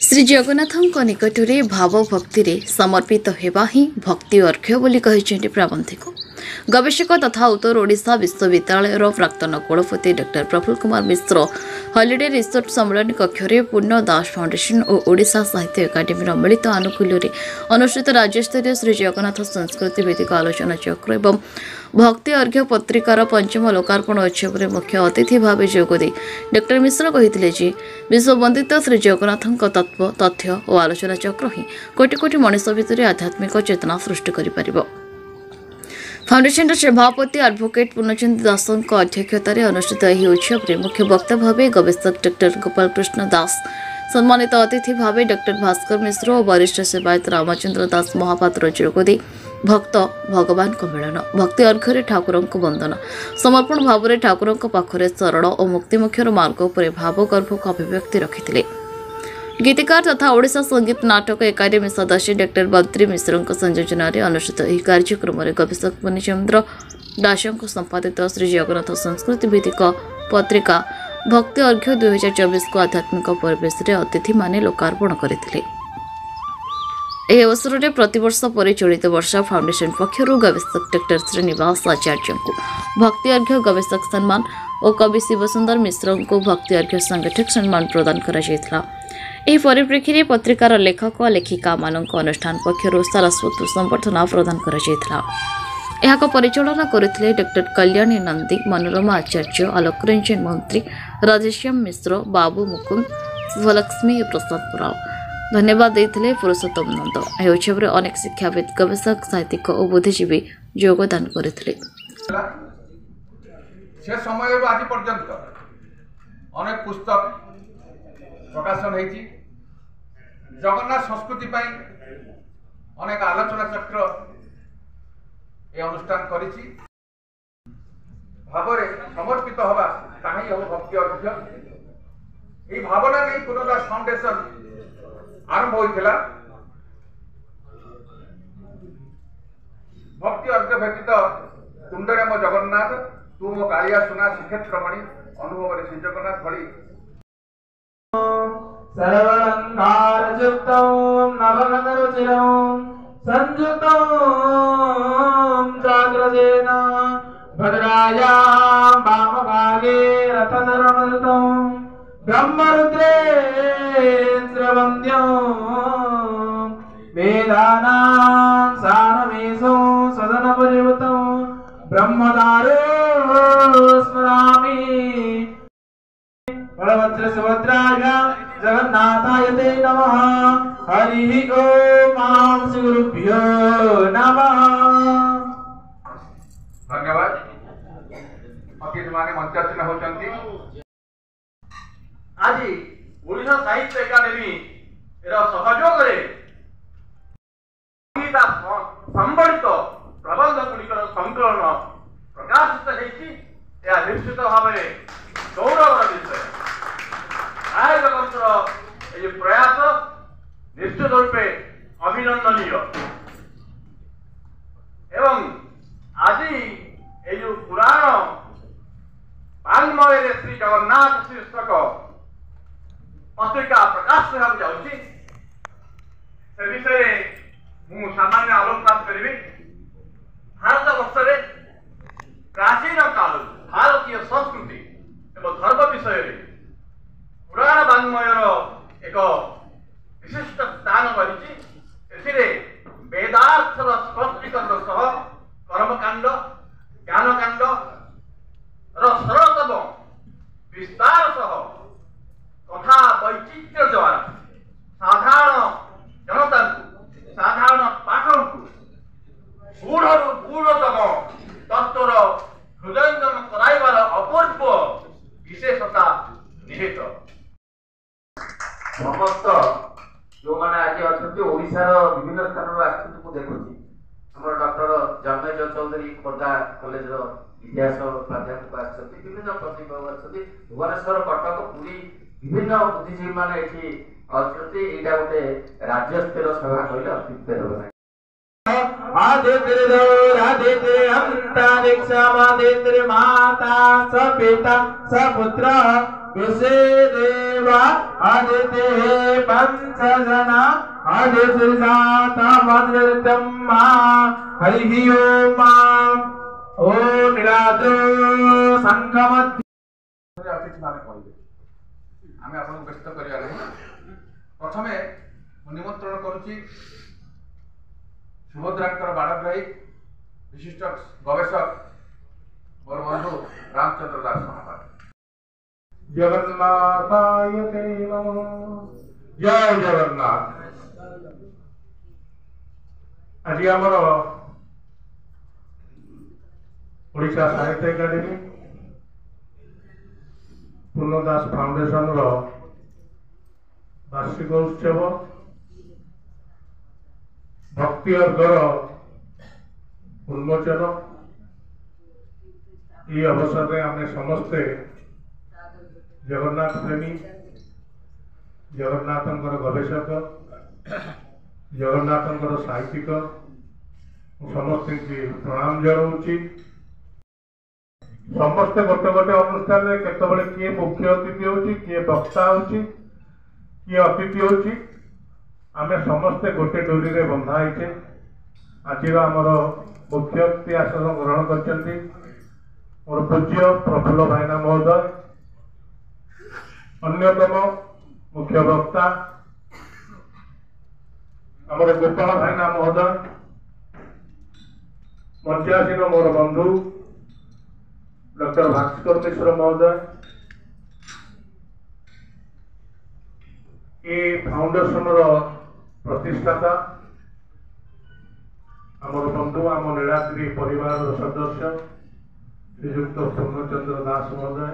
श्री जगन्नाथ निकट में भाव भक्ति समर्पित होगा ही भक्ति अर्घ्य बोली प्रबंधक गवेषक तथा उत्तर ओडिशा विश्वविद्यालय प्राक्तन कुलपति doctor Praful Kumar Mishra holiday resort सम्मेलन कक्ष में पूर्ण दास फाउंडेशन और ओडिशा साहित्य एकाडेमी मिलित आनुकूल्य अनुष्ठित राज्यस्तरीय श्री जगन्नाथ संस्कृति भित्तिक आलोचना चक्र एवं भक्ति अर्घ्य पत्रिकार पंचम लोकार्पण उत्सव में मुख्य अतिथि भाव जोगदे डॉक्टर मिश्र कहते विश्ववंदित श्री जगन्नाथ तत्व तथ्य और आलोचना चक्र ही कोटि कोटि मनुष्य भितर आध्यात्मिक चेतना सृष्टि कर फाउंडेशन सभापति एडवोकेट पूर्णचंद्र दास अध्यक्षतार अनुष्ठित यह उत्सव में मुख्य वक्ता भाव गवेषक डॉक्टर गोपाल कृष्ण दास सम्मानित अतिथि भाव डॉक्टर भास्कर मिश्र और वरिष्ठ सेवायत रामचंद्र दास महापात्र जोगदे भक्त भगवान को मिलन भक्ति अर्घ्य ठाकुर को वंदन समर्पण भाव में ठाकुर पाखरे सरल और मुक्तिमुख्यर मार्ग पर भावगर्भक अभिव्यक्ति रखिते गीतिकार तथा ओडिशा संगीत नाटक एकाडेमी सदस्य डॉक्टर बद्री मिश्र संयोजन अनुष्ठित यह कार्यक्रम में गवेषक पूर्णचंद्र दास संपादित श्री जगन्नाथ संस्कृति भित्तिक पत्रिका भक्ति अर्घ्य 2024 को आध्यात्मिक परिवेश में अतिथि माने लोकार्पण करते यह अवसर में प्रतिवर्ष पर चलित वर्ष फाउंडेशन पक्षर गवेषक डॉक्टर श्रीनिवास आचार्य को भक्ति अर्घ्य गवेषक सम्मान और कवि शिवसुंदर मिश्र को भक्ति अर्घ्य संगठक सम्मान प्रदान कर परिप्रेक्षी में पत्रिकार लेखक लेखिका मानक अनुष्ठान पक्षर सारस्वत संबर्धना प्रदान कर परिचालना करते डॉक्टर कल्याणी नंदी मनोरमा आचार्य आलोक रंजन मंत्री राधेश्याम मिश्र बाबू मुकुंद शिवलक्ष्मी प्रसाद राव धन्यवाद देते पुरुषोत्तम नंद यह उत्सव में अनेक शिक्षाविद गवेषक साहित्यिक और बुद्धिजीवी योगदान करते अनेक पुस्तक प्रकाशन होती जगन्नाथ संस्कृति अनेक आलोचना चक्र ये अनुष्ठान करिछि भावरे समर्पित हवा ताही हम भक्ति अर्घ्य ये भावना नहीं पूर्णदास फाउंडेशन आरंभ होइथिला भक्ति अर्घ्य व्यतीत तुंडरे मो जगन्नाथ तू मो कालिया सुना श्रीक्षेत्रमणि अनुभव रे श्री जगन्नाथ भली सर्वालंकारयुक्तं नवनतरुचिरं संयुक्तं जाग्रजेन भद्रायां वामभागे रथधरणयुतं ब्रह्मरुद्रेन्द्रवन्द्यं वेदानां सारमेशं सदनपरिवृतं ब्रह्मदारो स्मरामि बलभद्र सुभद्राय जगन्नाथाय ते नमः हरि ओम श्री गुरुभ्यो नमः। धन्यवाद अतिथि माने मंचासीन होचंती आज ओडिशा साहित्य एकाडेमी एरा सहयोग रे गीता संबलित प्रबंध गुलिकर संकलन प्रकाशित हेछि या निश्चित भावे गौरवर विषय आयोजकंतर ये प्रयास निश्चित रूपे अभिनंदनीय एवं आज ये जो पुराण वाङ्मय श्री जगन्नाथ शीर्षक पत्रिका प्रकाश होगा जाऊँगी से विषय मु सामान्य आलोकपात करी भारत वर्ष प्राचीन काल भारतीय संस्कृति एवं धर्म विषय पुराण वाङ्मयर एक विशिष्ट स्थान रही वेदार्थर स्पष्टीकरण सह कर्मकांड ज्ञानकांड सरलतम विस्तार सह तथा वैचित्र्य द्वारा साधारण जनता साधारण पाठक गूढ़ गूढ़तम तत्वर हृदयंगम कराइबार अपूर्व विशेषता निहित समस्त जो मैंने आज अच्छा ओडिशार विभिन्न स्थान आसुँ देखुँ आम डॉक्टर जन्मेजय चौधरी खोर्धा कॉलेज इतिहास प्राध्यापक आविभिन्न प्रतिभा अच्छा भुवनेश्वर कटक पुरी विभिन्न बुद्धिजीवी मैंने ये अच्छा गोटे राज्यस्तर सभा कहले अत्युक्त होना आदित्य अंतरिक्ष माता स पिता स पुत्र विषे देवा आदिते पंचजना आदित्रिजातमद्रितम्मा हरिः ओम ओ नीलाद्र संगमत् अतिथि माने कहबे आमे आपन व्यस्त करिया नहीं प्रथमे निमंत्रण करूची सुभद्रांकर बाणग्राही विशिष्ट गवेषक मोर बंधु रामचंद्र दास महापात्र जगन्नाथाय ते नमः। जय जगन्नाथ। आज आमर ओडिशा साहित्य एकाडेमी पूर्णदास फाउंडेशन वार्षिक उत्सव भक्ति अर्घर उन्मोचन ये अवसर में आम समस्ते जगन्नाथ प्रेमी जगन्नाथ गवेषक जगन्नाथ साहित्यिक समस्त की प्रणाम जनाऊँगी। समस्ते गोटे गोटे अनुष्ठान में केतबले किए मुख्य अतिथि होची किए वक्ता होची किए अतिथि होची आमे समस्ते गोटे डोरी रे बंधा होइछे। आज आमर मुख्य अतिथि आसन ग्रहण करछन्ती मोर पूज्य प्रफुल्ल भाईना महोदय अन्यतम मुख्य वक्ता आमर गोपाल भाईना महोदय मंचासीन मोर बंधु डॉक्टर भास्कर मिश्र महोदय ये फाउंडेशन प्रतिष्ठाता आमर बंधु आम नीलाद्री परिवार सदस्य श्रीजुक्त पूर्णचंद्र दास महोदय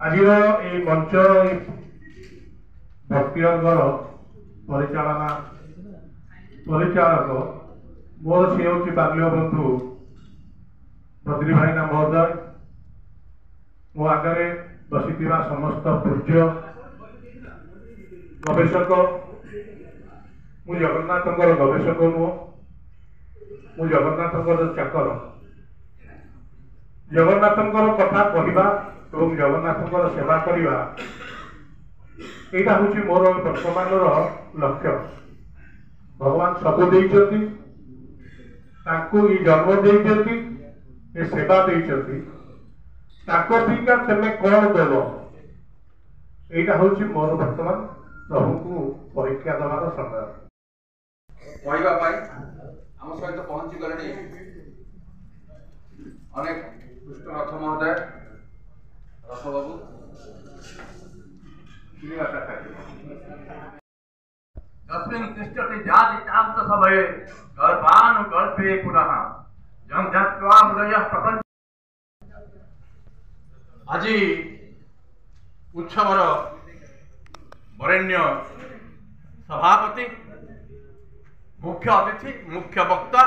आज ये मंच भक्ति अंगर परिचालक मोर सी हूँ बाल्य बंधु बद्री भाईना महोदय मो आगे बसी समस्त पूज्य गवेषक मु जगन्नाथ गवेषक नुह मु जगन्नाथ चाकर जगन्नाथ कथा कहवा और जगन्नाथ सेवा करवा यहाँ हूँ मोर वर्तमान लक्ष्य। भगवान सबू देइछन्ति तांको ई जन्म देइछन्ति ए सेवा देइछन्ति ताको पिका तमे कोन देबो एटा होछि मोर वर्तमान प्रभु को परीक्षा देवार समय कहवा आम सहित पहुंची गले अनेक कृष्णनाथ महोदय रथ बाबू तस्मिन् तिष्ठति जातितान्त सभये गर्भानुगर्भे पुनः जं जत्वा मुनयः प्रपंच। आज उत्सवर वरेण्य सभापति मुख्य अतिथि मुख्य वक्ता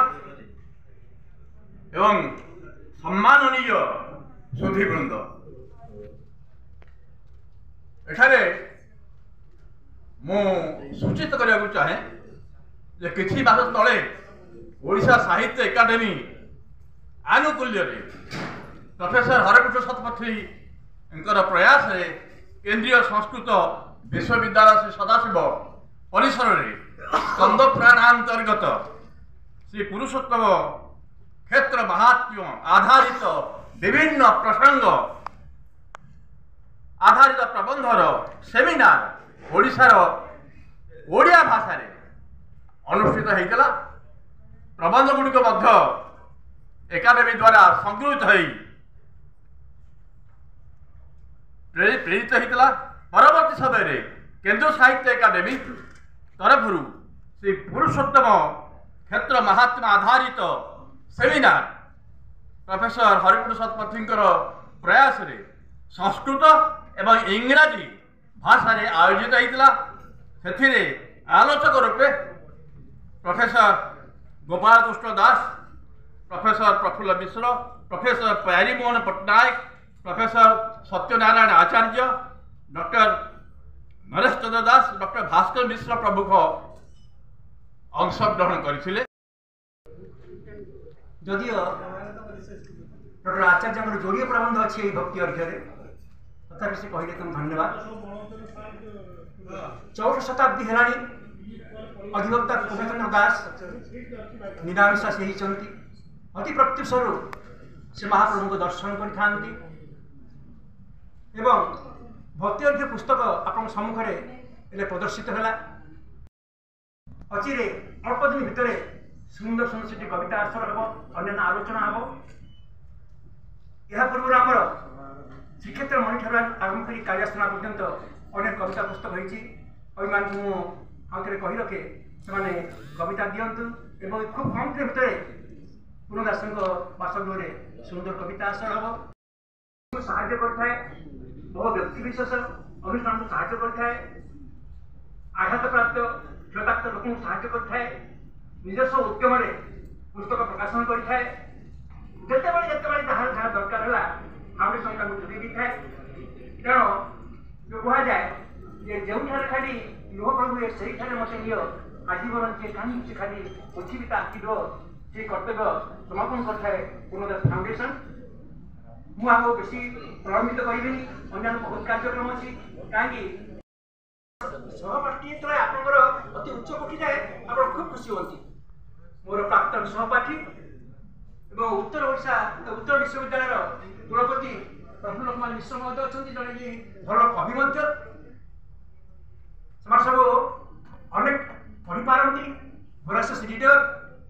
एवं सम्माननीय सुधीवृंद एठारे मु सूचित करने को चाहे जे किछि मास तले ओडिशा साहित्य एकाडेमी आनुकूल्य प्रोफेसर हरकृष्ण शतपथी प्रयास रे केंद्रीय संस्कृत विश्वविद्यालय श्री सदाशिव परिसर रे स्कंद प्राणांतर्गत श्री पुरुषोत्तम क्षेत्र महात्म्य आधारित विभिन्न प्रसंग आधारित प्रबंधर सेमिनार ओडिशार ओडिया भाषा रे अनुष्ठित होता। प्रबंध गुड़िक एकाडेमी द्वारा संगृहित हो प्रेरित होता। परवर्ती समय केंद्र साहित्य एकाडेमी तरफ श्री पुरुषोत्तम क्षेत्र महात्मा आधारित सेमिनार प्रोफेसर हरिकृष्ण शतपथी प्रयास रे संस्कृत एवं इंग्राजी भाषा रे आयोजित होता। से आलोचक रूपे प्रोफेसर गोपाल कृष्ण दास प्रोफेसर प्रफुल्ल मिश्र प्रोफेसर प्यारीमोहन पट्टनायक प्रोफेसर सत्यनारायण आचार्य डॉक्टर नरेश चंद्र दास डॉक्टर भास्कर मिश्र प्रमुख अंशग्रहण करथिले। जदियो डॉक्टर आचार्य जोड़िए प्रबंध अच्छे भक्ति अर्घ्य तथापि से कहले तुम धन्यवाद। 14 शताब्दी हेलानी अधिवक्ता गोपीचंद्र दास निरामिषा से ही अति प्रत्युषर से महाप्रभु को दर्शन करि एवं भक्ति अर्घ्य पुस्तक आपण सम्मुखरे प्रदर्शित है। अचिरे अल्प दिन भितर सुंदर सुंदर कविता आश्रय हम अन्य आलोचना हम यह पूर्व आमर श्रीक्षेत्र मणि ठार आरंभ कर कालियासना पर्यंत अनेक कविता पुस्तक होती अभिमान आउे कही रखे से कविता दिंतु एवं खूब कम दिन भितर पूर्णदास बासगृह सुंदर कविता आश्रय हम साहाय्य करए बहु व्यक्ति विशेष अनुष्ठान को साहाय्य करए आघात प्राप्त क्षताक्त लोक साहाय्य करए निजस्व उद्यम पुस्तक प्रकाशन करए जहाँ जहाँ दरकार है फाउंडेशन का जोड़ी थाए तेणु जो कहुए जे जो खाली लुह प्रभु से मत नियो आजीवन से कहीं से खाली पृथ्वी आखिर से कर्तव्य समापन करए पूर्णदास फाउंडेशन मुझे बेसी प्रलंबित करी अन्य बहुत कार्यक्रम अच्छी कहीं सहपाठी जो आपंकर अति उच्च कोटि जाए आप खूब खुशी हमें मोर प्राक्तन सहपाठी एवं उत्तर ओडिशा उत्तर विश्वविद्यालय कुलपति प्रफुल्ल कुमार मिश्र महोदय अच्छा जड़े भल कवि सब अनेक पढ़ी पारती भरास लीडर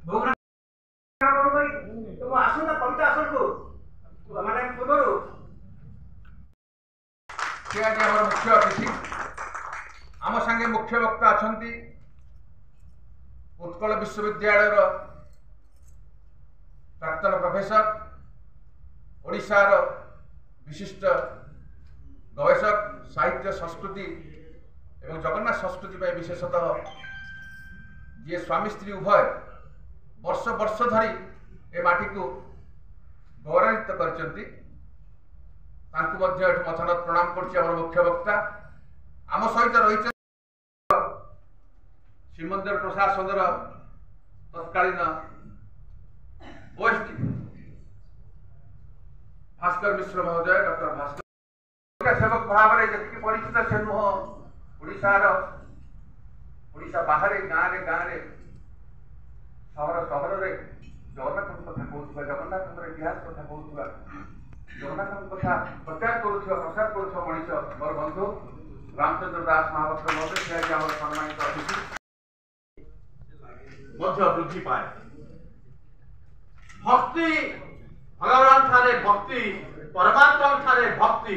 बहु आसंता कविता आसन को माने पूर्व मुख्य अतिथि आम संगे मुख्य वक्ता अच्छा उत्कल विश्वविद्यालय प्राक्तन प्रोफेसर ओडिशार विशिष्ट गवेषक साहित्य संस्कृति एवं जगन्नाथ संस्कृति पर विशेषतः जी स्वामी स्त्री उभय वर्ष वर्ष धरी ए माटी को गौरवित करछंती मथनत प्रणाम कर मुख्य वक्ता आम सहित रही श्रीमंदिर प्रशासन तत्कालीन ओएसडी भास्कर मिश्र महोदय डॉक्टर भास्कर सेवक भाव में जी परिचित से नुह ओडिशा बाहर गाँव सहर सहर जगन्नाथ कथा कहूँ जगन्नाथ इतिहास कथा कहूँ जगन्नाथ कथा प्रचार प्रसार कर मनीष मोर बंधु रामचंद्र दास महापात्र महोदय से सम्मानित अतिथि वृद्धि पाए भक्ति भगवान ठारे भक्ति परमात्मा ठारे भक्ति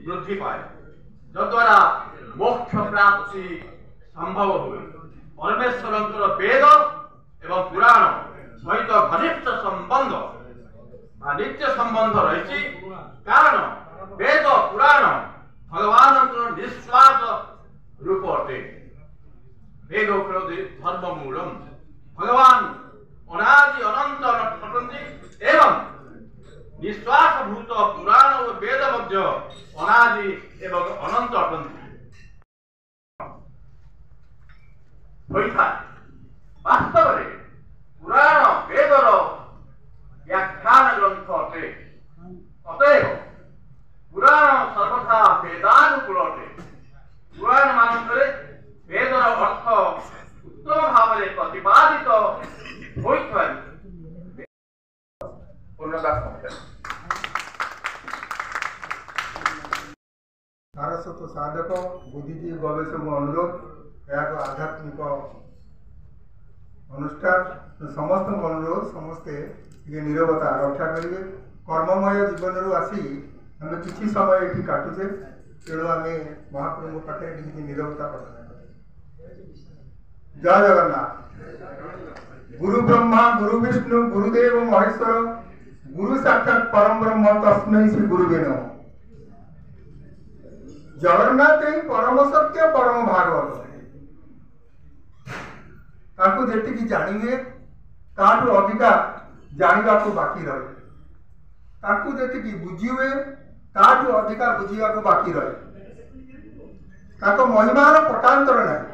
वृद्धि पाए जद्वारा मोक्ष प्राप्ति संभव हुए परमेश्वर वेद एवं पुराण सहित घनिष्ठ संबंध नित्य संबंध रही कारण वेद पुराण भगवान निश्वास रूप अटे वेद धर्म मूलम भगवान अनादि अनंत अटंती एवं निश्वास भूत पुराण और वेद मध्य अनादि एवं अनंत अटंती वास्तव में पुराण वेदर व्याख्यान ग्रंथ अटे अतएव पुराण सर्वथा वेदानुकूल अटे पुराण मानकरे वेदर अर्थ उत्तम भाव में प्रतिपादित पूर्णदास महोदय सारस्वत साधक बुद्धिजीवी गवेषक अनुरोध एक आध्यात्मिक अनुष्ठान समस्त अनुरोध समस्ते नीरवता रक्षा करेंगे कर्ममय जीवन रू आसी आम किसी समय ये काटुचे तेणु आम महाप्रभु पाखे नीरवता प्रार्थना जय जगन्नाथ। गुरु ब्रह्मा गुरु विष्णु गुरुदेव महेश्वर गुरु साक्षात परम ब्रह्म तस्मै श्री गुरुवे नमः। जगन्नाथ ही परम सत्य परम भागवत ताकू जेतिकी जानिए ताठू अधिका जानिबा को बाकी रहे ताकू जेतिकी बुझिवे ताठू अधिका बुझिबा को बाकी रहे ताको महिमार पटांतर नहीं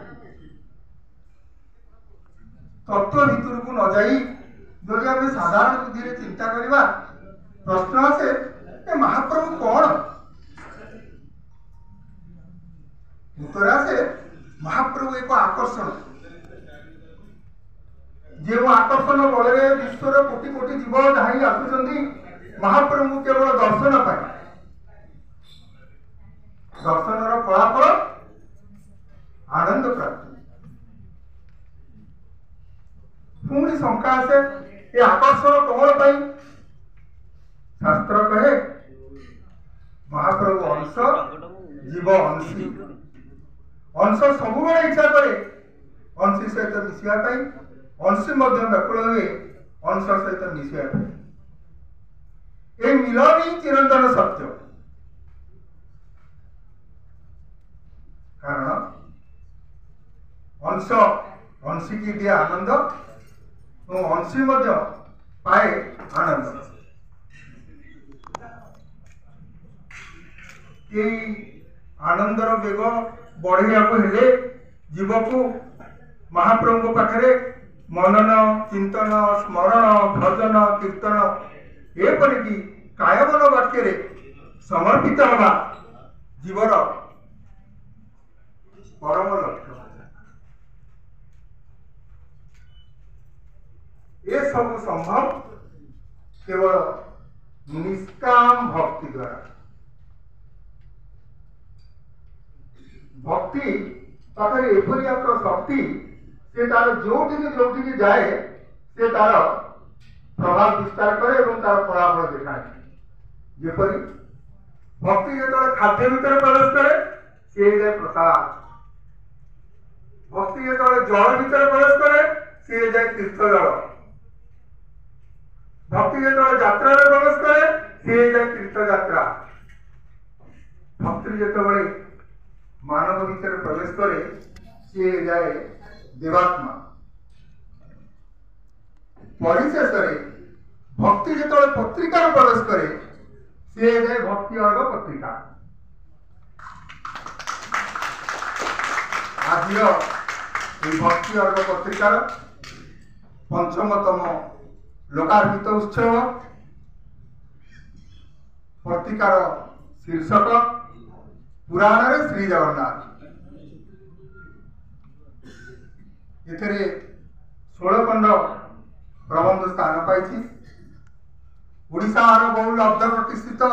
तत्व भितर को न जाई जदि आम साधारण बुद्धि चिंता करवा प्रश्न आसे महाप्रभु कौन उत्तर आसे महाप्रभु एक आकर्षण जो आकर्षण बल विश्वर कोटि कोटि जीव धाई आसुंच महाप्रभु केवल दर्शन पाए दर्शन फलाफल आनंद प्राप्ति पुणी शंका आसे ये आकर्षण कौन पाई शास्त्र कहे महाप्रभु अंश जीव अंशी अंश सब इच्छा करे अंशी सहित मिशिया अंशी व्याकुल हुए अंश सहित मिशिया ये मिलन ही चिरंतन सत्य कारण अंश अंशी की दिए आनंद और अंशी पाए आनंद आनंदर बेग बढ़िया जीव को महाप्रभु पाखे मनन चिंतन स्मरण भजन कीर्तन एपरिक कायमन वाक्य समर्पित हवा जीवर परम लक्ष्य ये सब संभव केवल निष्काम भक्ति द्वारा भक्ति पाखे एपरी एक शक्ति से तार जो जाए से तार प्रभाव विस्तार करे और तार फलाफल देखाए जेपरी भक्ति जो खाद्य भितर प्रवेश करे से जाए प्रसाद भक्ति जो जल भितर प्रवेश करे सी जाए तीर्थ जल भक्ति जो यात्रा प्रवेश करे सी जाए तीर्थ यात्रा भक्ति जो मानव भितर प्रवेश करे सी जाए देवात्मा परिशेष भक्ति जो पत्रिका प्रवेश करे सी जाए भक्ति अर्घ पत्रिका आज भक्ति अर्घ पत्रिकार पंचमतम लोकार्पित उत्सव पत्रिकार शीर्षक पुराण रे श्री जगन्नाथ एथरे 16 खंड प्रबंध स्थान पाई ओडिशार बहुल अब्द प्रतिष्ठित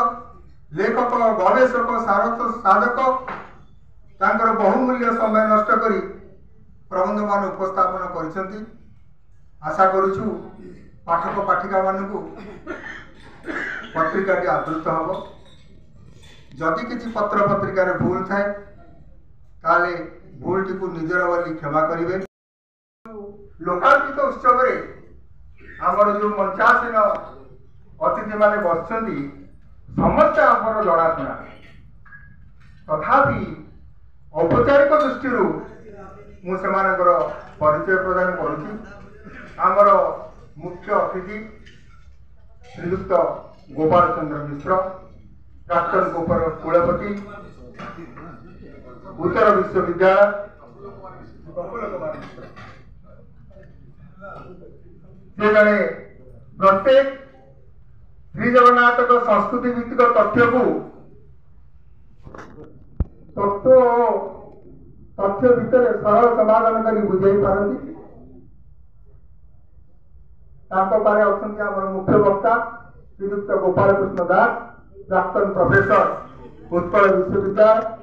लेखक गवेषक साधक तांकर बहुमूल्य समय नष्ट करी प्रबंध मान उपस्थापन करिसेंती आशा करूछु पाठक पाठिका मानकु पत्रिका आदृत हम जदि किसी पत्र पत्रिकार भूल थाए ताले भूल टी को निजर वाली क्षमा करिवे लोकार्पित उत्सव रे आमर जो मंचासीन अतिथि माने बसचंदी समस्त आमर जनाशुना तथापि औपचारिक दृष्टि मुझे परिचय प्रदान करुच्ची आमर मुख्य अतिथि श्रीयुक्त गोपाल चंद्र मिश्र प्राक्तन गोपर कुलपति उत्तर विश्वविद्यालय से जड़े प्रत्येक श्री जगन्नाथ संस्कृति भित्तिक तथ्य को तथ्य भितर सरल समाधान कर बुझाई पारती मुख्य वक्ता श्रीयुक्त गोपाल कृष्ण दास प्राक्तन प्रोफेसर उत्कल विश्वविद्यालय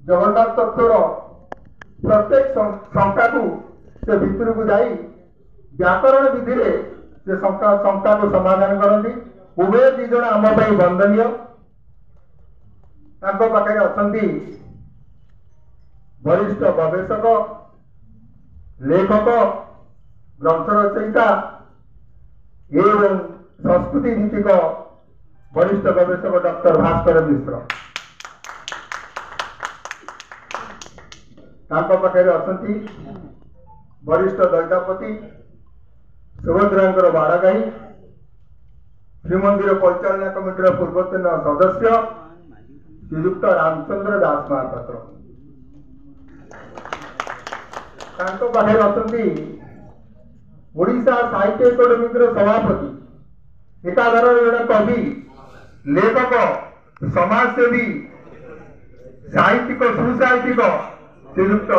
जगन्नाथ तत्वर प्रत्येक संख्या को से भितर को जाई व्याकरण विधि से संख्या को समाधान करती उभय दी जन आम वंदनीय पाखे अच्छा वरिष्ठ गवेषक लेखक ग्रंथ रचयिता एवं संस्कृति भित्तिक वरिष्ठ गवेषक डॉक्टर भास्कर मिश्र पाखे अच्छा वरिष्ठ दैतापति सुभद्रा बाड़गाई श्रीमंदिर परिचालना कमिटर पूर्वतन सदस्य श्रीयुक्त रामचंद्र दास महापात्र पाखे अच्छा ओडिशा साहित्य एकाडेमी सभापति एकाधार जड़े कवि लेखक समाजसेवी साहित्यिक सुसाहित्यिक श्रीयुक्त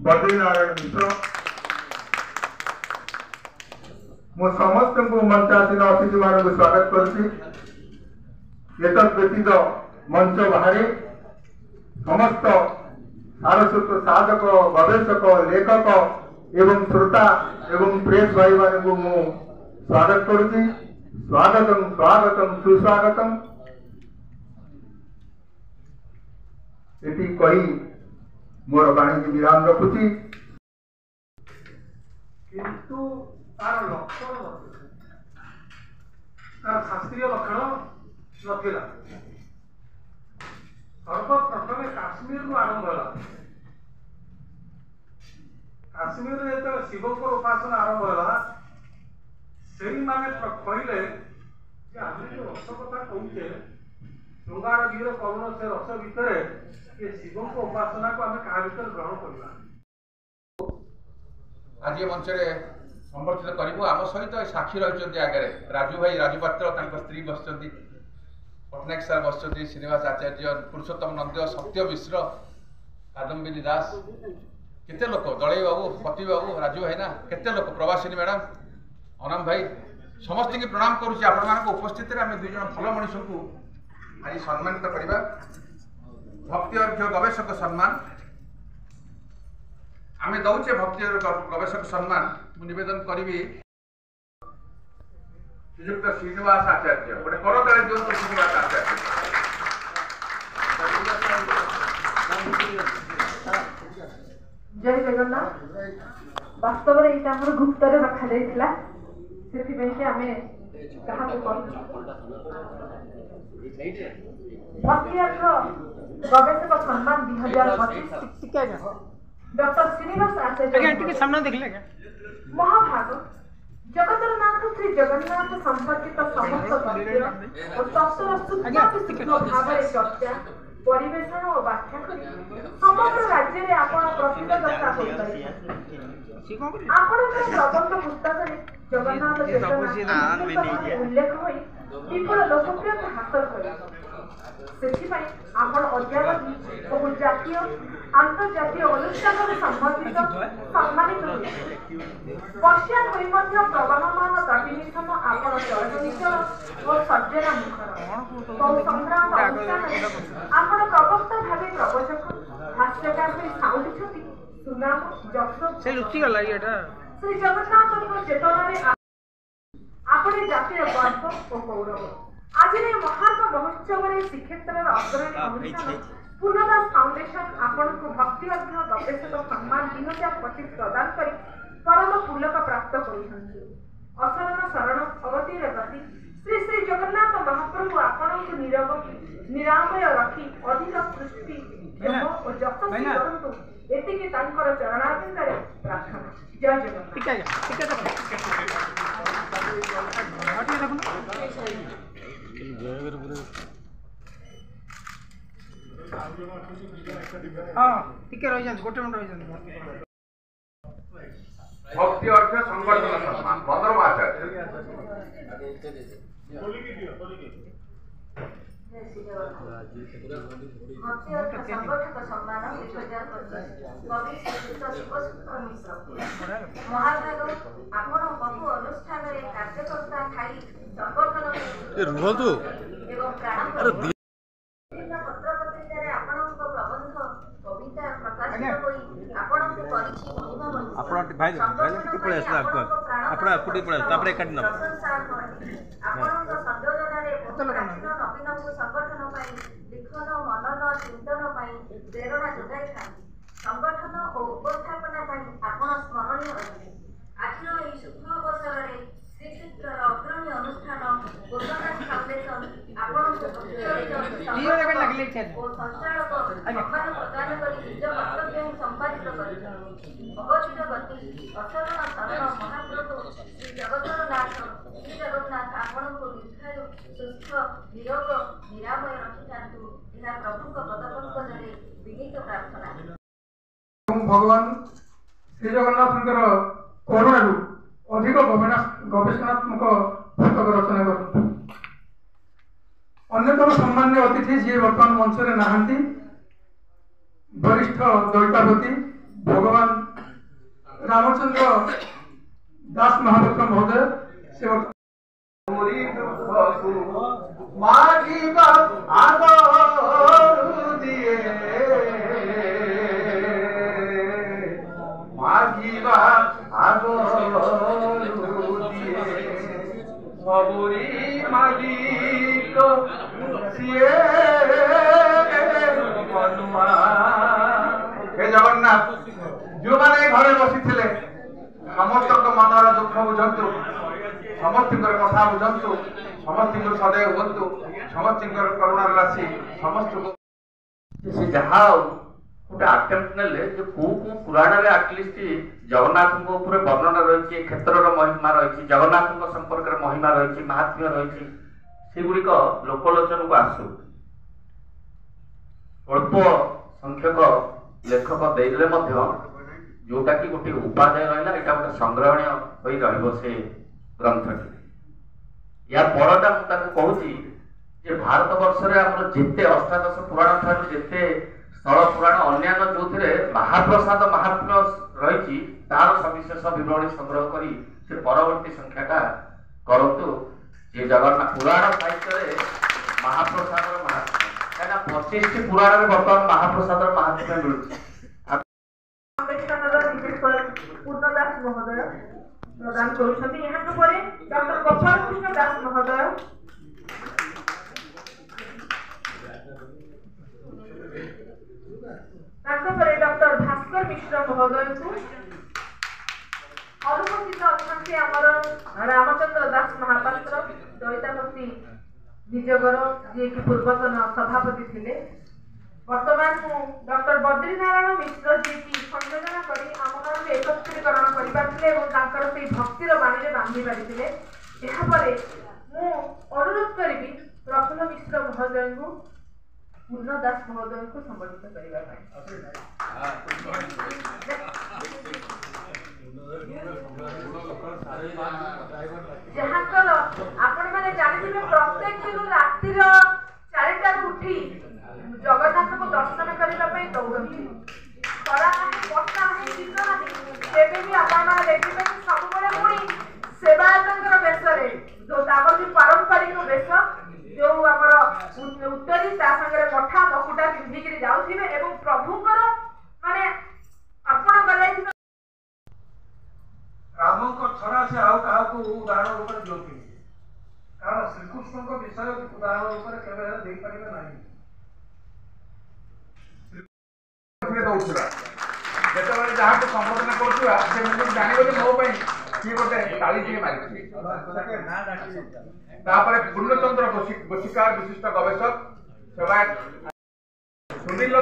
बद्रीनारायण मिश्र मु समस्त मंचासीन अतिथि मान स्वागत करुच्ची। व्यतीत मंच बाहर समस्त सारस्वत साधक गवेषक लेखक एवं श्रोता एवं प्रेस भाई मान को मु स्वागत करुच्ची। स्वागतम स्वागतम सुस्वागतम। एटी कही मोर बाणी की विराम रखुची। किंतु तार लक्षण तार शास्त्रीय लक्षण नथिला। सर्वप्रथम काश्मीर रु आरंभ होला। काश्मीर रे तो शिव को उपासना आरंभ होला सेही माने कहले जे आमे जो रस कथा कहूचे श्रृंगार गिर करुण से रस भितर ये शिव को उपासना को आमे कहा भीतर ग्रहण करबा। आज ये मंच रे संबर्धित करिबो। आम सहित साक्षी रहिचंती आगे राजू भाई राजू पात्र तांको स्त्री बसचंती, पटनायक सर बसचंती, श्रीनिवास आचार्य, पुरुषोत्तम नंद, सत्य मिश्र, कादम्बिनी दास, केते लोक, दलई बाबू, पति बाबू, राजू भाई ना केते लोक, प्रवासिनी मैडम, अनाम भाई समस्त की प्रणाम करुच्ची। आपण मानक उपस्थित रे आमे दुई जन भल मनुष्य को आज सम्मानित करबा। भक्ति अर्घ्य गवेषक सम्मान आमे दौचे। भक्ति गवेषक सम्मान मु निवेदन करी श्रीयुक्त श्रीनिवास आचार्य गोटे करताली दिवस। श्रीनिवास आचार्य जय जगन्नाथ। वास्तव में ये आम गुप्तर रखा जाइथिला से आम भक्ति गवेषक सम्मान 2025 डॉक्टर श्रीनिवास आचार्य महाभारत जगतरनाथ श्री जगन्नाथ संपर्कित समस्त तथ्य और तत्वर सूक्ष्म भाव चर्चा परिवेषण और व्याख्या करी समग्र राज्य में आपण प्रसिद्ध दशा होइपारे। आपणकर प्रबंध पुस्तक जगन्नाथ चेतना उल्लेख होई विपुल लोकप्रियता हासिल करी। ସେଥିପାଇଁ ଆପଣ ଅଦ୍ୟାବଧି ବହୁ ଜାତୀୟ ଆନ୍ତର୍ଜାତୀୟ ଅନୁଷ୍ଠାନରେ ସମ୍ବର୍ଦ୍ଧିତ ସମ୍ମାନିତ ହୋଇଛନ୍ତି। ବର୍ଷା ହୋଇ ମଧ୍ୟ ପ୍ରବାହମାନ ଦଣ୍ଡିନିଧନ ଆପଣ ଚଳଚଞ୍ଚଳ ଓ ସଜ୍ଜନା ମୁଖର। ବହୁ ସଂଗ୍ରାମ ଅନୁଷ୍ଠାନରେ ଆପଣ ପ୍ରବକ୍ତା ଭାବେ ପ୍ରବଚକ ହାସ୍ୟକାର ହୋଇ ସାଉଁଟିଛନ୍ତି ସୁନାମ ଯଶ। ଶ୍ରୀ ଜଗନ୍ନାଥଙ୍କ ଚେତନାରେ ଆପଣ ଜାତିର ଗର୍ବ ଓ ଗୌରବ। आज महार्घ महोत्सव श्रीक्षेत्र अग्रणी अनुष्ठान पूर्णदास फाउंडेशन आपण को भक्ति अर्घ्य गवेषक सम्मान 2025 प्रदान कर परम पुलक प्राप्त करुछंती। अशरण शरण अवतीर गति श्री श्री जगन्नाथ महाप्रभु आपण को निरामय रखी अधिक सृष्टि और यशस्वी करंतु एतिके तांकर चरणारविंद रे प्रार्थना। जय जगन्नाथ। भक्ति अर्थ संगठन सम्मान 15 आचार्य महाभाग आपण बहु अनुष्ठान कार्यकर्ता खाई संगठन पत्र पत्रिका आपणक प्रबंध कविता प्रकाशित होई आपणक परिचय महिमा आपणक संयोजन नवीन संगठन लिखन मनन चिंतन प्रेरणा जोगाई संगठन और उपस्थापना आपण स्मरणीय रहे। आज शुभ अवसर में श्रीक्षेत्र अग्रणी अनुष्ठान पूर्णदास फाउंडेशन आपण संचालक सम्मान प्रदान कर निज कर्तव्य संपादित कर अवचित गति अशरण शरण महाप्रभु श्री जगन्नाथ आपण को दीर्घायु सुस्थ निरोग निरामय रखी जातु यह प्रभु पदपद्मरे विनीत प्रार्थना। भगवान श्री जगन्नाथ करुणा अधिक गवेषणात्मक पुस्तक रचना करते। अन्यतम सम्मान्य अतिथि जी वर्तमान मंच में नहांती वरिष्ठ द्वैतापति भगवान रामचंद्र दास महापात्र महोदय सेवक जगन्नाथ जो मैंने घरे बसी समस्त मनर दुख बुझंतु समस्त कथा बुझंतु समस्त सदैव हूँ समस्त करुणा राशि समस्त से जहाँ गोटे आटेम्प्ट नेले जो को पुराण रे एटलिस्ट जगन्नाथ को ऊपर वर्णना रही क्षेत्र महिमा रही जगन्नाथ संपर्क में महिमा रही महात्म्य रही सेगुड़िक लोकलोचन को आसू अल्प संख्यक लेखक देले जोटा कि गोटे उपाध्याय रहा यहाँ गोटे संग्रहणीय हो से ग्रंथटी या बड़टा मुझे कहूँ भारत वर्ष में आम जिते अष्टादश पुराण ठार जिते स्थल पुराण अन्य जो महाप्रसाद महात्म्य रही तार सविशेष विवरणी संग्रह कर से परवर्ती संख्याटा करतु जे जगन्नाथ पुराण साहित्य महाप्रसाद महात्म्य कहीं 25 पुराण में बर्तमान महाप्रसाद महात्म्य मिलूँ पूर्णदास महोदय प्रदान करुछंती यहाँ पर डॉक्टर गोपाल कृष्ण दास महोदय डॉक्टर भास्कर मिश्र महोदय को अनुपस्थित अच्छा आमर रामचंद्र दास महापात्र द्वैतापति निजगर जी कि पूर्वतन सभापति थे वर्तमान डॉक्टर बद्रीनारायण मिश्र जी की संयोजना करी आम एकत्रीकरण कर भक्तिर बाणी बांधि पारिथिले अनुरोध करी प्रफुल्ल मिश्र महोदय को पूर्णदास महोदय को संबोधित जहाँकर आपण मैंने जानी प्रत्येक दिन रात्रि 4टा उठी जगन्नाथ को दर्शन करने दौड़ती खरा नहीं वर्षा नहीं शीत नहीं तेरे भी आपण देखिए सब पुणी सेवायतर बेशरे जो जो पारंपरिक बेश जो आम उत्तरी सागर कठा मकुटा पिंधिक जाऊे प्रभुंर माने अर्पण कर राम छड़ा से आउ क्या उदाहरण रूप में दिखती कारण श्रीकृष्ण विषय उदाहरण रूप में केवल पारे ना जिते जहाँ को संबोधन कर जानवे मो किए गोटे ताली मारी पूर्णचंद्र गोशिकार विशिष्ट गवेषक सेवायत सुनील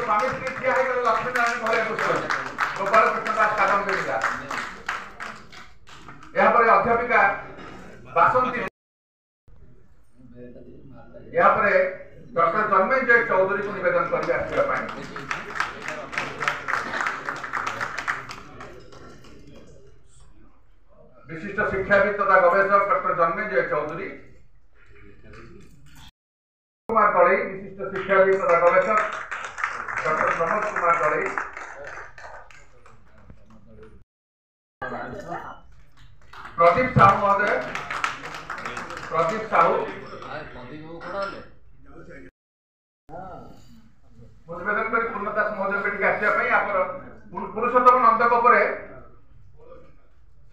स्वामी श्री ठिया लक्ष्मीनारायण घर गोपाल कृष्ण दास कादम्बरी यापर अध्यापिका बासंती यापर डॉक्टर जन्मेजय चौधरी को निवेदन करने विशिष्ट शिक्षाविद तथा गवेषक डॉक्टर जन्मेजय चौधरी कुमार दलई विशिष्ट शिक्षाविद तथा गवेषक डॉक्टर प्रमोद कुमार दलई प्रदीप साहू महोदय प्रदीप साहू निवेदन कर पूर्णदास महोदय आसवाई पुरुषोत्तम नंदक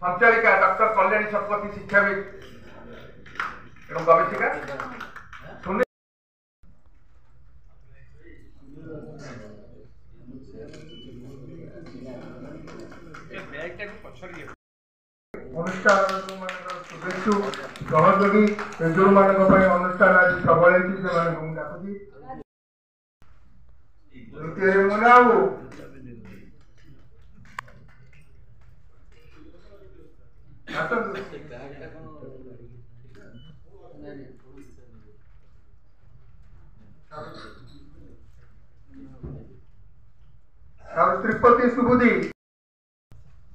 संचालिका डॉक्टर कल्याणी शतपथी शिक्षाविद एवं गवेषिका अनुष्ठान शुभेच्छु सहयोगी जो मान अनुष्ठान आज सबल डाकुची द्वितीय मुनाबू और त्रिपति सुबुदी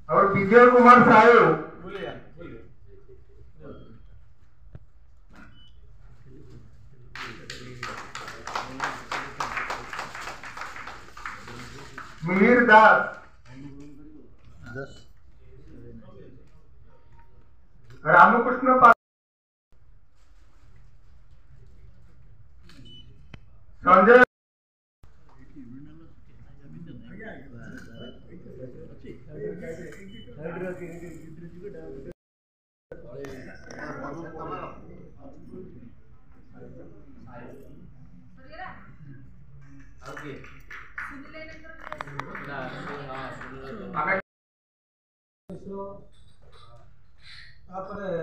और विजय कुमार साहू मिहिर दास रामकृष्ण संजय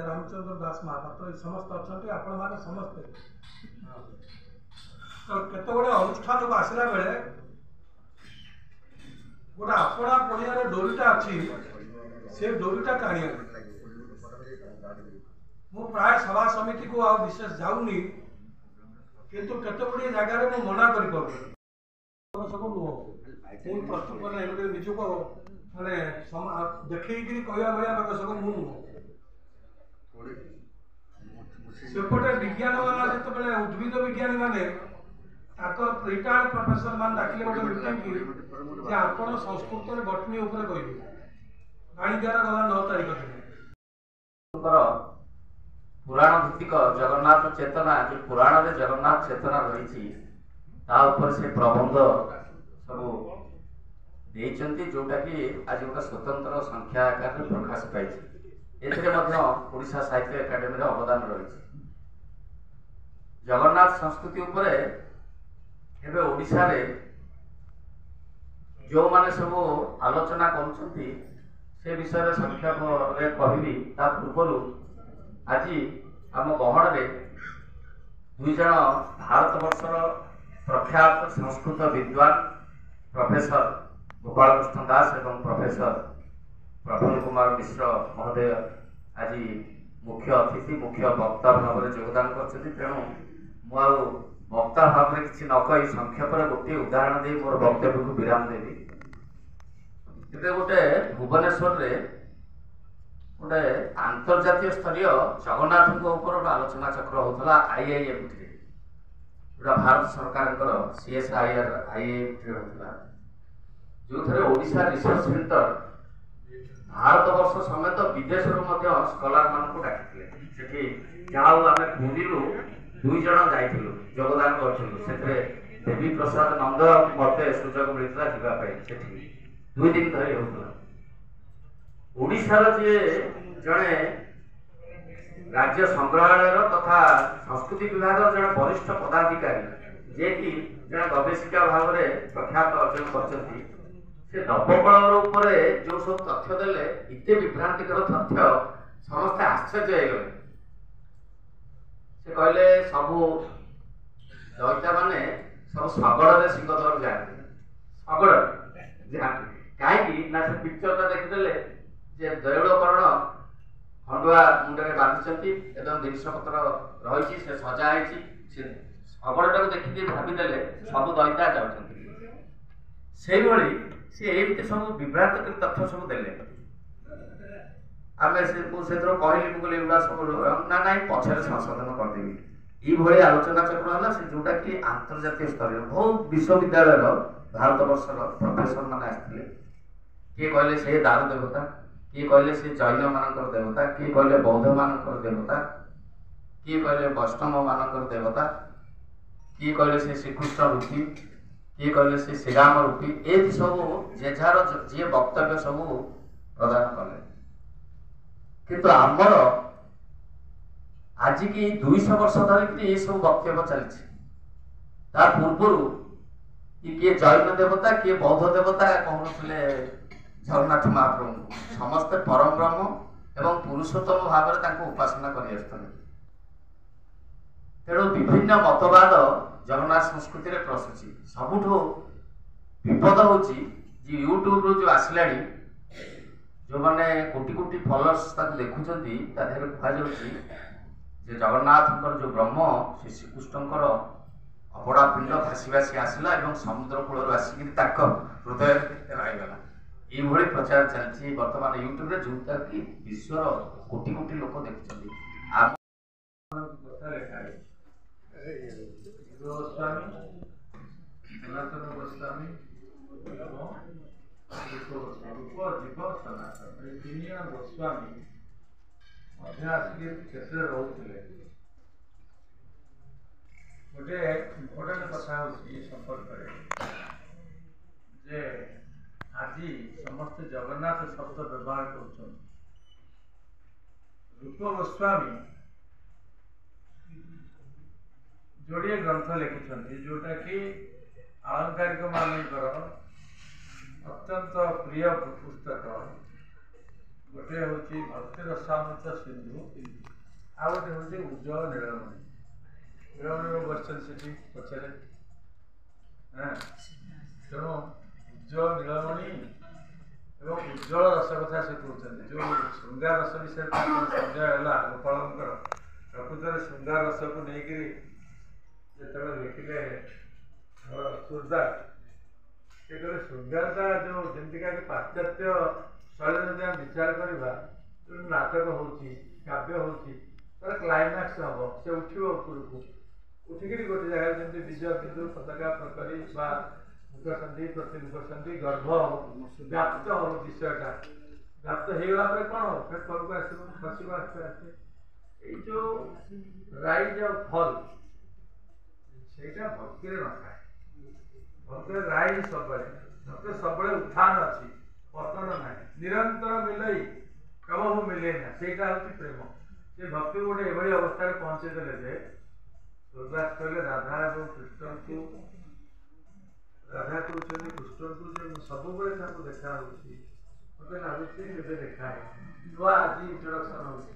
रामचंद्र दास महापात्र समस्त अच्छा आपण मैंने समस्ते तो केत गुड़े अनुष्ठान को आसला बेले गोटे आपणा पड़िया डोरीटा अच्छी से डोरीटा टाणी मु प्राय सभा समिति को आ विशेष जाऊनी किंतु केत गुड़े जगार मु मना कर प्रस्तुत कर निजक माने देखी कहवा भाया लोक मु सेपटे विज्ञान वाला जिते उद्भिद विज्ञानी माने रिटायर्ड प्रोफेसर मान डाकिले गोटे मीटिंग की आपण संस्कृत बटनी उपरे कहबे वाणिज्यर गला 9 तारिख दिन पुराण भित्तिक जगन्नाथ चेतना जो पुराण रे जगन्नाथ चेतना रही से प्रबंध सब देइचंती जोटा कि आज गोटे स्वतंत्र संख्या आकार प्रकाश पाई ओडिशा साहित्य एकाडेमी अवदान रही जगन्नाथ संस्कृति उपरे एबे ओडिशा रे जो माने सब आलोचना करुछंती से विषय संक्षेप रे कहबी ता पूर्व आज आम गहन रे दुई जन भारत वर्षर प्रख्यात संस्कृत विद्वान प्रोफेसर गोपाल कृष्ण दास एवं प्रोफेसर प्रफुल्ल कुमार मिश्र महोदय आज मुख्य अतिथि मुख्य वक्ता भाव में योगदान कर तेणु मुझे वक्ता भाव में किसी न कही संक्षेप गोटे उदाहरण दे मोर वक्तव्य को विराम देवी एबे गोटे भुवनेश्वर रे गोटे अंतर्जातीय स्तरीय जगन्नाथ ऊपर आलोचना चक्र होता IIMT जोटा भारत सरकार CSIR IIMT होता जो थे ओडिशा रिसर्च सेंटर भारत वर्ष समेत विदेश स्कॉलर मान डाकी जहाँ आम पुरी दुई जन जाइलु योगदान करूँ देवी प्रसाद नंद मत सुजोग मिलता जावाई दुई दिन धरी होता ओडिशार जे जड़े राज्य संग्रहालय तथा संस्कृति विभाग जड़े वरिष्ठ पदाधिकारी जे कि जड़े गवेषिका भाव में प्रख्यात अर्जन कर नवकल जो सब तथ्य देले इतने विभ्रांतिकर तथ्य समस्त आश्चर्य हो गए से कहले सबू दैत्या माने सब शगड़ सिंहदर जाते शगड़ जाते कहीं ना से पिक्चर देखीदे जे दैड़करण खंडुआ मुंडे बांधि एकदम जिनपतर रही से सजाई शगड़ा को देखी भावीदे सब दैत्या जाऊँगी से सी एमती सब विभ्रांत तथ्य सब देले आम से कहली मुझे एगुड़ा सब ना ना पछे संशोधन करदेवी ये आलोचना चक्र है से जोटा कि आंतर्जातीय स्तर बहुत विश्वविद्यालय भारत वर्षर प्रोफेसर मैंने आसते किए कहले से दारू देवता किए कहले से जैन मान देवता किए कहले बौद्ध मान देवता किए कहले वैष्णव मान देवता किए कहले से श्रीकृष्ण रूपी किए कहले से श्रीराम रूपी ये सब जेझार जी वक्तव्य सब प्रदान कले किंतु आमर आज की 200 वर्ष धरिक ये सब वक्तव्य चलती पूर्व किए जैन देवता किए बौद्ध देवता कहते जगन्नाथ महाप्रभु समस्ते परम ब्रह्म एवं पुरुषोत्तम भाव में उपासना कर तेणु विभिन्न मतवाद जगन्नाथ संस्कृति में प्रसुची सबुठ विपद हूँ यूट्यूब जो आसला जो मैंने कोटि कोटि फॉलोअर्स देखुं कहुच्छे जगन्नाथ जो ब्रह्म श्री श्रीकृष्ण ଅବଡ଼ା ପିଣ୍ଡ ଭାସି ଭାସି ଆସିଲା ଏବଂ ସମୁଦ୍ର କୂଳରୁ ଆସିକି ତାଙ୍କ ହୃଦୟରେ ରହିଗଲା। ଏଇଭଳି ପ୍ରଚାର ଚାଲିଛି ବର୍ତ୍ତମାନ ୟୁଟ୍ୟୁବରେ, ଯୋଉଟା କି ବିଶ୍ୱର କୋଟି କୋଟି ଲୋକ ଦେଖୁଛନ୍ତି। ଗୋସ୍ୱାମୀ, ସନାତନ ଗୋସ୍ୱାମୀ ଏବଂ ରୂପ ଜୀବ ସନାତନ, ଏ ତିନି ଜଣ ଗୋସ୍ୱାମୀ ମଧ୍ୟ ଆସିକି କ୍ଷେତ୍ରରେ ରହୁଥିଲେ। ଗୋଟେ ଇମ୍ପୋର୍ଟାଣ୍ଟ କଥା ହେଉଛି ଏ ସମ୍ପର୍କରେ ଯେ ଆଜି ସମସ୍ତେ ଜଗନ୍ନାଥ ଶବ୍ଦ ବ୍ୟବହାର କରୁଛନ୍ତି। ରୂପ ଗୋସ୍ୱାମୀ ଯୋଡ଼ିଏ ଗ୍ରନ୍ଥ ଲେଖିଛନ୍ତି, ଯୋଉଟାକି ଆଳଙ୍କାରିକ ମାନଙ୍କର ଅତ୍ୟନ୍ତ ପ୍ରିୟ ପୁସ୍ତକ। ଗୋଟେ ହେଉଛି ଭକ୍ତି ରସାମୃତ ସିନ୍ଧୁ, ଆଉ ଗୋଟେ ହେଉଛି ଉଜ୍ଜଳ ନୀଳମଣି। ନୀଳମଣି ବସିଛନ୍ତି ସେଠି ପଛରେ। ତେଣୁ ଉଜ୍ଜଳ ନୀଳମଣି ଏବଂ ଉଜ୍ଜଳ ରସ କଥା ସେ କହୁଛନ୍ତି। ଯେଉଁ ଶୃଙ୍ଗାର ରସ ବିଷୟରେ ତାଙ୍କର ସନ୍ଦେହ ହେଲା ଗୋପାଳଙ୍କର, ପ୍ରକୃତରେ ଶୃଙ୍ଗାର ରସକୁ ନେଇକରି ଯେତେବେଳେ ଲେଖିଲେ ସୁରଦାସ, ସେ କହିଲେ ଶୃଙ୍ଗାରଟା ଯେଉଁ ଯେମିତିକା କି ପାଶ୍ଚାତ୍ୟ ଶୈଳୀରେ ଯଦି ଆମେ ବିଚାର କରିବା, ଯେଉଁ ନାଟକ ହେଉଛି, କାବ୍ୟ ହେଉଛି, ତାର କ୍ଲାଇମାକ୍ସ ହେବ, ସେ ଉଠିବ ଉପରକୁ, ଉଠିକିରି ଗୋଟେ ଜାଗାରେ ଯେମିତି ବିଜୟ ବିନ୍ଦୁ ପତାକା ପ୍ରକରି ବା ମୁଖସନ୍ଧି ପ୍ରତିମୁଖସନ୍ଧି ଗର୍ଭ ବ୍ୟାପ୍ତ ହେବ, ବିଷୟଟା ବ୍ୟାପ୍ତ ହେଇଗଲା ପରେ କ'ଣ ହେବ, ଫେର ତଳକୁ ଆସିବ, ଖସିବ ଆସ୍ତେ ଆସ୍ତେ। ଏଇ ଯେଉଁ ରାଇଜ ଆଉ ଫଲ୍, ସେଇଟା ଭକ୍ତିରେ ନଥାଏ। ଭକ୍ତିରେ ରାଇଜ ସବୁବେଳେ, ଭକ୍ତିରେ ସବୁବେଳେ ଉତ୍ଥାନ ଅଛି, ପତନ ନାହିଁ, ନିରନ୍ତର ମିଲେଇ କବହୁ ମିଲେ ନା, ସେଇଟା ହେଉଛି ପ୍ରେମ। ସେ ଭକ୍ତି ଗୋଟେ ଏଭଳି ଅବସ୍ଥାରେ ପହଞ୍ଚେଇଦେଲେ ଯେ ସୁରଦାସ କହିଲେ ରାଧା ଏବଂ କୃଷ୍ଣଙ୍କୁ, ରାଧା କହୁଛନ୍ତି କୃଷ୍ଣଙ୍କୁ ଯେ ମୁଁ ସବୁବେଳେ ତାଙ୍କୁ ଦେଖା ହେଉଛି, ମୋତେ ଲାଗୁଛି କେବେ ଦେଖା ହେଇନି, ନୂଆ ଆଜି ଇଣ୍ଟ୍ରୋଡକ୍ସନ ହେଉଛି।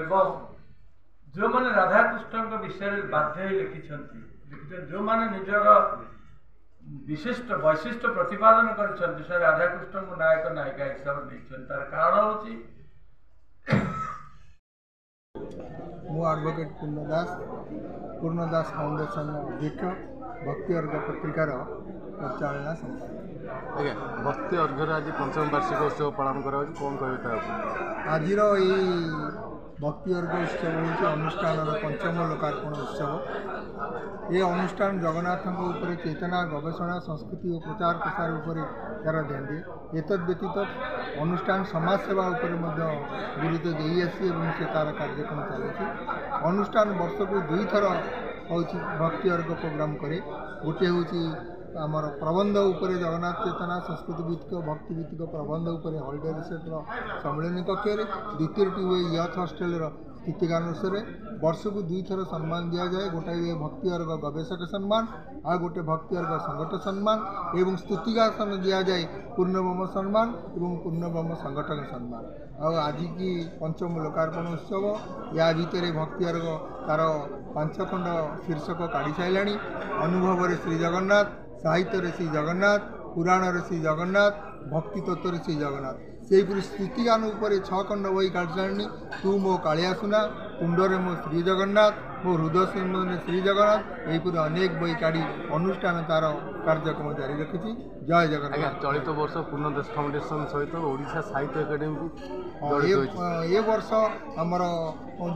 ଏବଂ ଯେଉଁମାନେ ରାଧାକୃଷ୍ଣଙ୍କ ବିଷୟରେ ବାଧ୍ୟ ହେଇ ଲେଖିଛନ୍ତି, ଯେଉଁମାନେ ନିଜର ବିଶିଷ୍ଟ ବୈଶିଷ୍ଟ୍ୟ ପ୍ରତିପାଦନ କରିଛନ୍ତି, ସେ ରାଧାକୃଷ୍ଣଙ୍କୁ ନାୟକ ନାୟିକା ହିସାବରେ ନେଇଛନ୍ତି। ତାର କାରଣ ହେଉଛି ମୁଁ ଆଡଭୋକେଟ୍ ପୂର୍ଣ୍ଣ ଦାସ ଫାଉଣ୍ଡେସନର ଅଧ୍ୟକ୍ଷ, ଭକ୍ତି ଅର୍ଘ ପତ୍ରିକାର ପରିଚାଳନା ସମ୍ପାଦକ। ଆଜ୍ଞା, ଭକ୍ତି ଅର୍ଘର ଆଜି ପଞ୍ଚମ ବାର୍ଷିକ ଉତ୍ସବ ପାଳନ କରାଯାଉଛି, କ'ଣ କହିବେ ତା ଉପରେ? ଆଜିର ଏଇ ଭକ୍ତି ଅର୍ଘ ଉତ୍ସବ ହେଉଛି ଅନୁଷ୍ଠାନର ପଞ୍ଚମ ଲୋକାର୍ପଣ ଉତ୍ସବ। ଏ ଅନୁଷ୍ଠାନ ଜଗନ୍ନାଥଙ୍କ ଉପରେ ଚେତନା, ଗବେଷଣା, ସଂସ୍କୃତି ଓ ପ୍ରଚାର ପ୍ରସାର ଉପରେ ତା'ର ଧ୍ୟାନ ଦିଏ। ଏତଦ୍ ବ୍ୟତୀତ ଅନୁଷ୍ଠାନ ସମାଜସେବା ଉପରେ ମଧ୍ୟ ଗୁରୁତ୍ୱ ଦେଇ ଆସିଛି ଏବଂ ସେ ତା'ର କାର୍ଯ୍ୟକ୍ରମ ଚାଲିଛି। ଅନୁଷ୍ଠାନ ବର୍ଷକୁ 2 ଥର ହେଉଛି ଭକ୍ତି ଅର୍ଘ ପ୍ରୋଗ୍ରାମ କରେ। ଗୋଟିଏ ହେଉଛି ଆମର ପ୍ରବନ୍ଧ ଉପରେ, ଜଗନ୍ନାଥ ଚେତନା ସଂସ୍କୃତି ଭିତ୍ତିକ ଭକ୍ତି ଭିତ୍ତିକ ପ୍ରବନ୍ଧ ଉପରେ ହଲିଡେ ରିସୋର୍ଟର ସମ୍ମିଳନୀ କକ୍ଷରେ। ଦ୍ୱିତୀୟଟି ହୁଏ ୟଥ୍ ହଷ୍ଟେଲର ସ୍ଥିତିକାନୁସାରେ। ବର୍ଷକୁ 2 ଥର ସମ୍ମାନ ଦିଆଯାଏ। ଗୋଟାଏ ହୁଏ ଭକ୍ତି ଅର୍ଘ ଗବେଷକ ସମ୍ମାନ, ଆଉ ଗୋଟେ ଭକ୍ତି ଅର୍ଘ ସଂଗଠକ ସମ୍ମାନ, ଏବଂ ସ୍ତୁତିକାସନ ଦିଆଯାଏ ପୂର୍ଣ୍ଣବ୍ରହ୍ମ ସମ୍ମାନ ଏବଂ ପୂର୍ଣ୍ଣବ୍ରହ୍ମ ସଂଗଠକ ସମ୍ମାନ। ଆଉ ଆଜିକି ପଞ୍ଚମ ଲୋକାର୍ପଣ ଉତ୍ସବ, ୟା ଭିତରେ ଭକ୍ତି ଅର୍ଘ ତା'ର 5 ଖଣ୍ଡ ଶୀର୍ଷକ କାଢ଼ି ସାରିଲାଣି। ଅନୁଭବରେ ଶ୍ରୀ ଜଗନ୍ନାଥ, ସାହିତ୍ୟରେ ଶ୍ରୀ ଜଗନ୍ନାଥ, ପୁରାଣରେ ଶ୍ରୀ ଜଗନ୍ନାଥ, ଭକ୍ତି ତତ୍ତ୍ୱରେ ଶ୍ରୀ ଜଗନ୍ନାଥ। ସେହିପରି ସ୍ତୁତିଗାନ ଉପରେ 6 ଖଣ୍ଡ ବହି କାଢ଼ି ସାରିଲାଣି। ତୁ ମୋ କାଳିଆ ସୁନା, ତୁଣ୍ଡରେ ମୋ ଶ୍ରୀ ଜଗନ୍ନାଥ, ମୋ ହୃଦୟ ସିଂହାସନରେ ଶ୍ରୀ ଜଗନ୍ନାଥ, ଏହିପରି ଅନେକ ବହି କାଢ଼ି ଅନୁଷ୍ଠାନ ତା'ର କାର୍ଯ୍ୟକ୍ରମ ଜାରି ରଖିଛି। ଜୟ ଜଗନ୍ନାଥ। ଆଜ୍ଞା, ଚଳିତ ବର୍ଷ ପୂର୍ଣ୍ଣ ଦାସ ଫାଉଣ୍ଡେସନ ସହିତ ଓଡ଼ିଶା ସାହିତ୍ୟ ଏକାଡେମୀ ଏ ବର୍ଷ ଆମର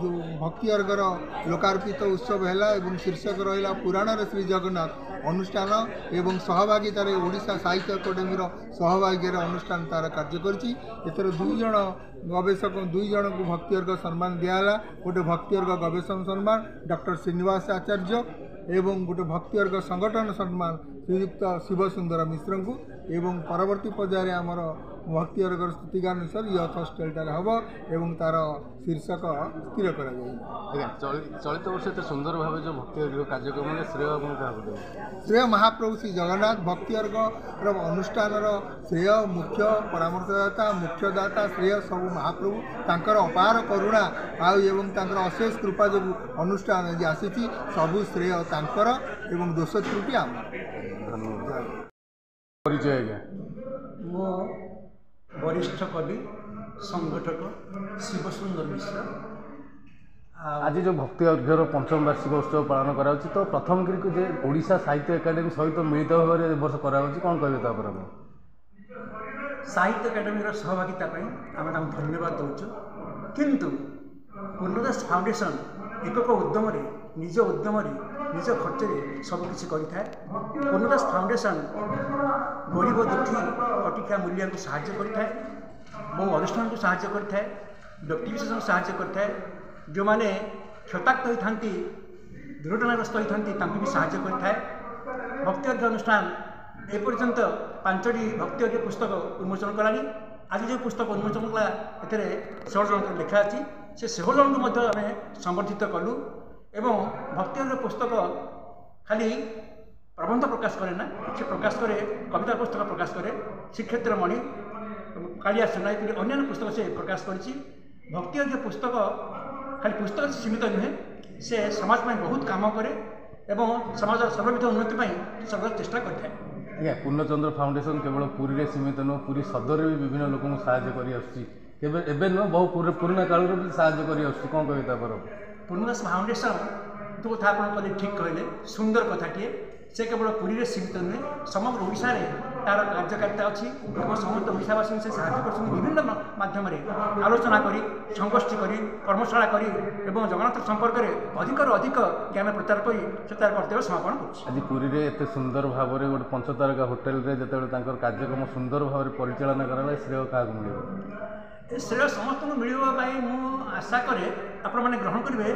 ଯେଉଁ ଭକ୍ତି ଅର୍ଘର ଲୋକାର୍ପିତ ଉତ୍ସବ ହେଲା ଏବଂ ଶୀର୍ଷକ ରହିଲା ପୁରାଣରେ ଶ୍ରୀ ଜଗନ୍ନାଥ। ଅନୁଷ୍ଠାନ ଏବଂ ସହଭାଗିତାରେ ଓଡ଼ିଶା ସାହିତ୍ୟ ଏକାଡେମୀର ସହଭାଗିତାରେ ଅନୁଷ୍ଠାନ ତା'ର କାର୍ଯ୍ୟ କରିଛି। ଏଥର 2 ଜଣ ଗବେଷକ, 2 ଜଣଙ୍କୁ ଭକ୍ତି ଅର୍ଘ ସମ୍ମାନ ଦିଆହେଲା। ଗୋଟେ ଭକ୍ତି ଅର୍ଘ ଗବେଷଣା ସମ୍ମାନ ଡକ୍ଟର ଶ୍ରୀନିବାସ ଆଚାର୍ଯ୍ୟ ଏବଂ ଗୋଟେ ଭକ୍ତି ଅର୍ଘ ସଂଗଠନ ସମ୍ମାନ ଶ୍ରୀଯୁକ୍ତ ଶିବସୁନ୍ଦର ମିଶ୍ରଙ୍କୁ। ଏବଂ ପରବର୍ତ୍ତୀ ପର୍ଯ୍ୟାୟରେ ଆମର ଭକ୍ତି ଅର୍ଘର ସ୍ତୁତିଗାନୁସାରେ ୟଥ୍ ହଷ୍ଟେଲଟାରେ ହେବ ଏବଂ ତା'ର ଶୀର୍ଷକ ସ୍ଥିର କରାଯାଇଛି। ଆଜ୍ଞା, ଚଳିତ ବର୍ଷ ଏତେ ସୁନ୍ଦର ଭାବେ ଯେଉଁ ଭକ୍ତି ଅର୍ଘ କାର୍ଯ୍ୟକ୍ରମରେ ଶ୍ରେୟ ଆପଣ କାହାକୁ ଦେବେ? ଶ୍ରେୟ ମହାପ୍ରଭୁ ଶ୍ରୀ ଜଗନ୍ନାଥ। ଭକ୍ତି ଅର୍ଘର ଅନୁଷ୍ଠାନର ଶ୍ରେୟ, ମୁଖ୍ୟ ପରାମର୍ଶଦାତା, ମୁଖ୍ୟଦାତା ଶ୍ରେୟ ସବୁ ମହାପ୍ରଭୁ। ତାଙ୍କର ଅପାର କରୁଣା ଆଉ ଏବଂ ତାଙ୍କର ଅଶେଷ କୃପା ଯୋଗୁଁ ଅନୁଷ୍ଠାନ ଆଜି ଆସିଛି। ସବୁ ଶ୍ରେୟ ତାଙ୍କର ଏବଂ ଦୋଷ ତ୍ରୁଟି ଆମର। ଧନ୍ୟବାଦ। ପରିଚୟ ଆଜ୍ଞା? ମୋ ବରିଷ୍ଠ କବି ସଂଗଠକ ଶିବସୁନ୍ଦର ମିଶ୍ର। आज जो भक्ति अर्घ्यर पंचम वार्षिक उत्सव पालन करा तो प्रथम करी जे ओडिशा साहित्य एकाडेमी सहित मिलित भाव वर्ष करा कौन कहे तापर साहित्य एकाडेमी सहभागिता आम धन्यवाद दौचु किंतु पूर्णदास फाउंडेशन एक उद्यम निज उद्यम निज खर्च सबकि करें पूर्णदास फाउंडेशन गरीब दुखी कटिका मूल्य को साहाय्य करें बहु अनुष्ठान को साहाय्य करें व्यक्तिविशेष को साहाय्य करें जो मैंने क्षताक्त होता दुर्घटनाग्रस्त होता भी साहाय्य करें भक्ति अर्घ्य अनुष्ठान एपर्यंत 5टी भक्ति अर्घ्य पुस्तक उन्मोचन कलानी आज जो पुस्तक उन्मोचन कला ए 16 जन लेखा अच्छी से 16 जन को आम संबर्धित कलु एवं भक्ति अर्घ्य पुस्तक खाली प्रबंध प्रकाश करे ना से प्रकाश करे कविता पुस्तक प्रकाश करे श्रीक्षेत्र मणि कालिया सेनाई अन्य पुस्तक से प्रकाश करी भक्ति अर्घ्य पुस्तक खाली पुस्तक से सीमित नुहे से समाज में बहुत काम करे एवं समाज सर्वविध उन्नति सर्व चेष्टा करता है। आज्ञा पूर्णचंद्र फाउंडेशन केवल पुरी रे सीमित नुह पुरी सदर भी विभिन्न लोक साहाय्य कर नुह बहु पुराना काल भी साहाय्य कर कौन कहे तापर पूर्णदास फाउंडेशन जो कथा आप कले ठीक कहले सुंदर कथाटे से केवल पुरी रे सीमित नुहे समग्र ओडिशा रे तार कार्यकारिता अच्छी और समस्त ओडिशावासी से साहाय्य कर विभिन्न माध्यम आलोचना करी संगोष्ठी करी कर्मशाला करी एवं जगन्नाथ संपर्क में अधिक ज्ञान प्रचार करी से तार कर्तव्य समापन कर। आज पुरी रे एते सुंदर भाव में गोटे 5 तारका होटेल रे जते कार्यक्रम सुंदर भाव में परिचालना कराला श्रेय क्या मिले श्रेय समस्त मिलवाई मु आशा करे आपण मैंने ग्रहण करेंगे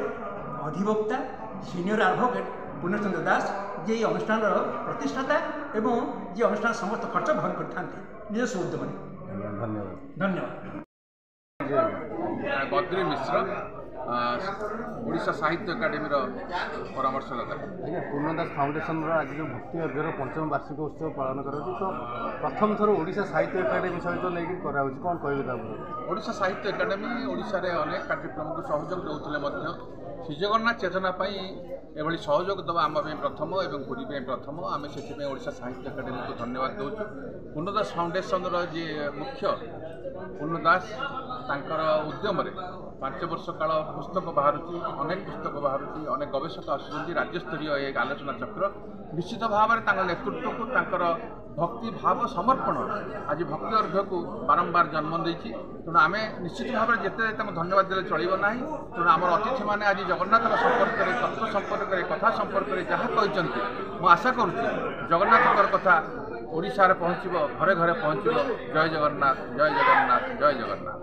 अधिवक्ता सीनियर एडवोकेट पूर्णचंद्र दास जे अनुष्ठान प्रतिष्ठाता एवं जे अनुष्ठान समस्त खर्च बहन करते निज सुउद्यम। धन्यवाद। बद्री मिश्र ओडिशा साहित्य एकाडेमी परामर्शदाता। आज्ञा पूर्णदास फाउंडेशन आज जो भक्ति अर्घ्यर पंचम वार्षिक उत्सव पालन कर तो प्रथम थर ओडिशा साहित्य एकाडेमी सहित लेकिन करा कौन कहे ओडिशा साहित्य एकाडेमी ओडिशा रे अनेक कार्यक्रम को सहयोग देउथिले श्री जगन्नाथ चेतना एभली सहयोग दवा आम प्रथम और पुरी प्रथम आम से ओडिशा साहित्य एकाडेमी को धन्यवाद दूँ। पूर्णदास फाउंडेशन जी मुख्य पूर्णदास तांकर उद्यम 5 वर्ष काल पुस्तक बाहर अनेक पुस्तक बाहर अनेक गवेषक आसुच्च राज्यस्तरीय एक आलोचना चक्र निश्चित भाव में नेतृत्व को भक्ति भाव समर्पण आज भक्ति अर्घ्य को बारंबार जन्म देती तेणु आम निश्चित भाव में जिते धन्यवाद देले चलो ना तेणु आम अतिथि मैंने आज जगन्नाथ संपर्क में तत्व संपर्क में कथा संपर्क में जहाँ कहते मुझे आशा करुच्ची जगन्नाथ कथा ओडिशा रे पहुँचो घरे घरे पहुँचो। जय जगन्नाथ जय जगन्नाथ जय जगन्नाथ।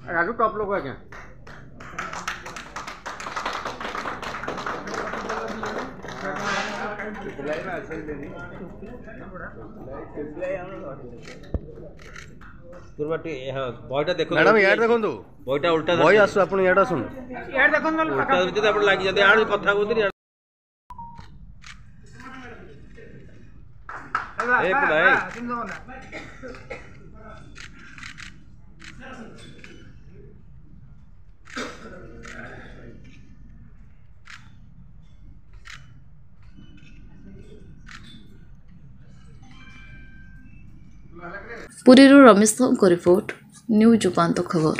राजू टॉप लोग आज्ञा बॉयटा देखो मैडम यार देखो बॉयटा उल्टा बॉय आसु आपण याडा सुन यार देखो उल्टा जते आपण लागि जते यार कथा होतरी एक भाई पुरीରୁ ରମେଶ ସାହୁଙ୍କ ରିପୋର୍ଟ ନ୍ୟୁଜ୍ ଉପାନ୍ତ ଖବର।